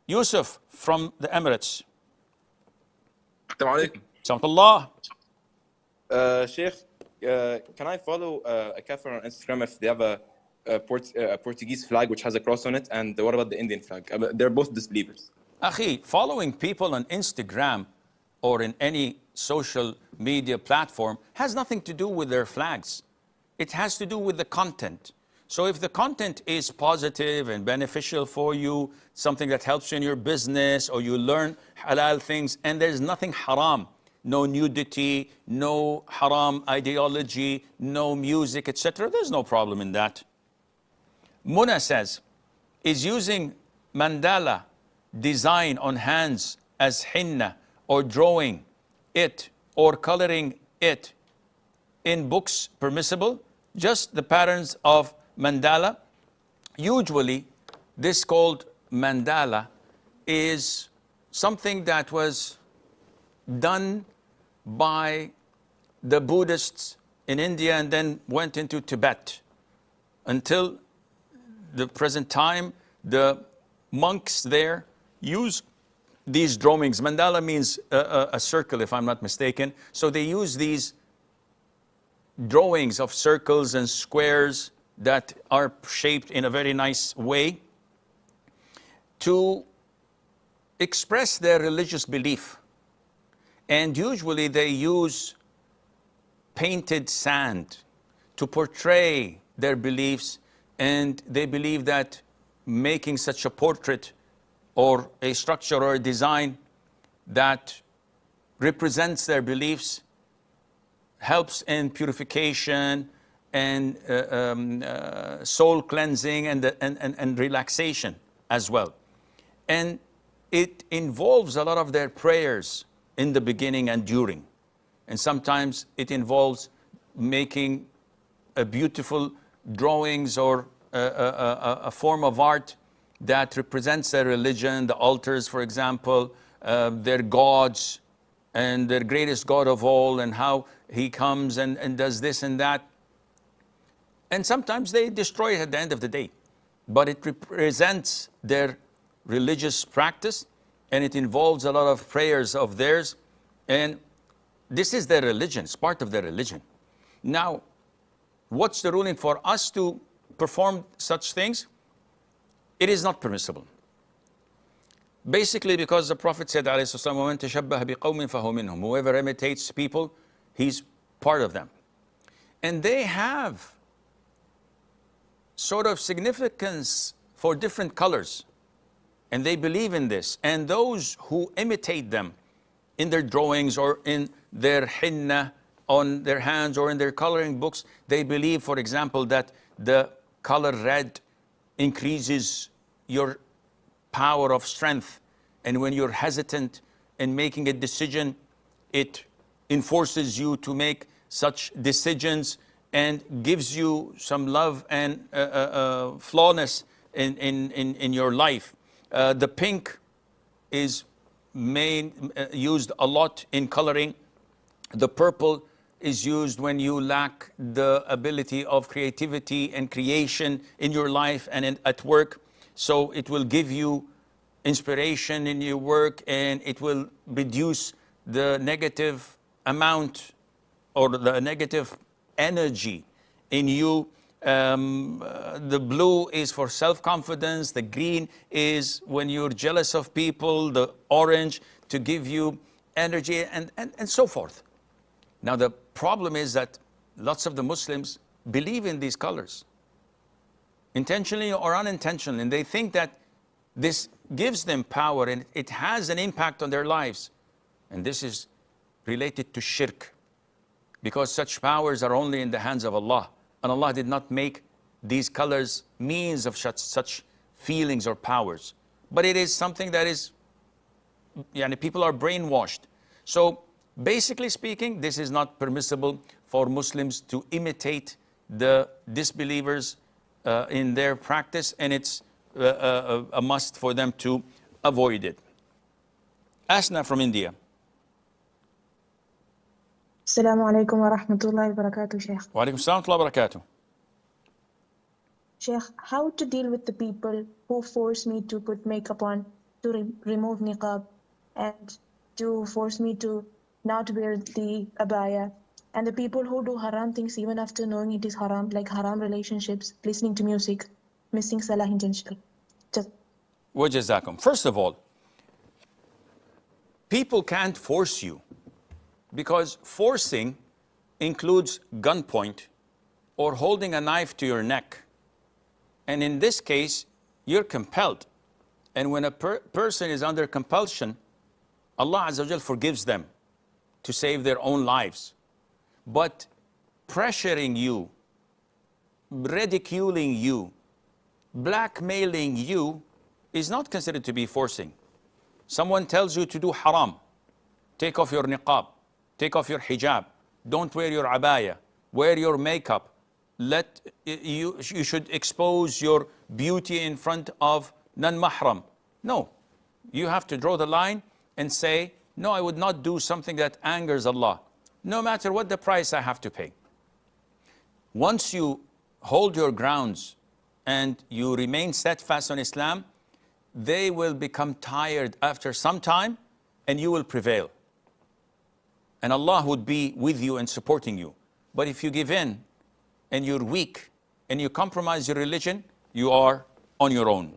Yusuf from the Emirates. Assalamu alaikum. Salamullah. Sheikh, can I follow a kafir on Instagram if they have a Portuguese flag which has a cross on it? And what about the Indian flag? They're both disbelievers. Akhi, following people on Instagram or in any social media platform has nothing to do with their flags. It has to do with the content. So if the content is positive and beneficial for you, something that helps you in your business, or you learn halal things, and there's nothing haram, no nudity, no haram ideology, no music, etc., there's no problem in that. Muna says, is using mandala design on hands as hinna, or drawing it or coloring it in books permissible? Just the patterns of mandala. Usually this called mandala is something that was done by the Buddhists in India and then went into Tibet. Until the present time, the monks there use these drawings. Mandala means a circle, if I'm not mistaken. So they use these drawings of circles and squares that are shaped in a very nice way to express their religious belief. And usually they use painted sand to portray their beliefs, and they believe that making such a portrait or a structure or a design that represents their beliefs helps in purification and soul cleansing and relaxation as well. And it involves a lot of their prayers in the beginning and during. And sometimes it involves making a beautiful drawings or a form of art that represents their religion, the altars, for example, their gods, and their greatest God of all, and how he comes and does this and that. And sometimes they destroy it at the end of the day. But it represents their religious practice, and it involves a lot of prayers of theirs. And this is their religion, it's part of their religion. Now, what's the ruling for us to perform such things? It is not permissible. Basically because the Prophet said, وَمَنْ تَشَبَّهَ بِقَوْمٍ فَهُوَ مِنْهُمْ. Whoever imitates people, he's part of them. And they have sort of significance for different colors. And they believe in this. And those who imitate them in their drawings or in their hinna on their hands or in their coloring books, they believe, for example, that the color red increases your power of strength. And when you're hesitant in making a decision, it enforces you to make such decisions and gives you some love and flawness in your life. The pink is used a lot in coloring. The purple is used when you lack the ability of creativity and creation in your life and at work. So it will give you inspiration in your work, and it will reduce the negative amount or the negative energy in you. The blue is for self-confidence. The green is when you're jealous of people. The orange to give you energy, and so forth. Now the problem is that lots of the Muslims believe in these colors, intentionally or unintentionally, and they think that this gives them power and it has an impact on their lives. And this is related to shirk, because such powers are only in the hands of Allah. And Allah did not make these colors means of such feelings or powers. But it is something that is, people are brainwashed. So basically speaking, this is not permissible for Muslims to imitate the disbelievers in their practice, and it's a must for them to avoid it. Asna from India. Assalamu alaikum wa rahmatullahi wa barakatuh, Sheikh. Wa alaikum assalam wa barakatuh. Sheikh, how to deal with the people who force me to put makeup on? to remove niqab and to force me to not wear the abaya. And the people who do haram things even after knowing it is haram, like haram relationships, listening to music, missing salah intentionally. Just Wajazakum. First of all, people can't force you, because forcing includes gunpoint or holding a knife to your neck. And in this case, you're compelled. And when a person is under compulsion, Allah Azza wa Jal forgives them to save their own lives. But pressuring you, ridiculing you, blackmailing you is not considered to be forcing. Someone tells you to do haram, take off your niqab, take off your hijab, don't wear your abaya, wear your makeup, you should expose your beauty in front of non-mahram. No, you have to draw the line and say, no, I would not do something that angers Allah, no matter what the price I have to pay. Once you hold your grounds and you remain steadfast on Islam, they will become tired after some time and you will prevail. And Allah would be with you and supporting you. But if you give in and you're weak and you compromise your religion, you are on your own.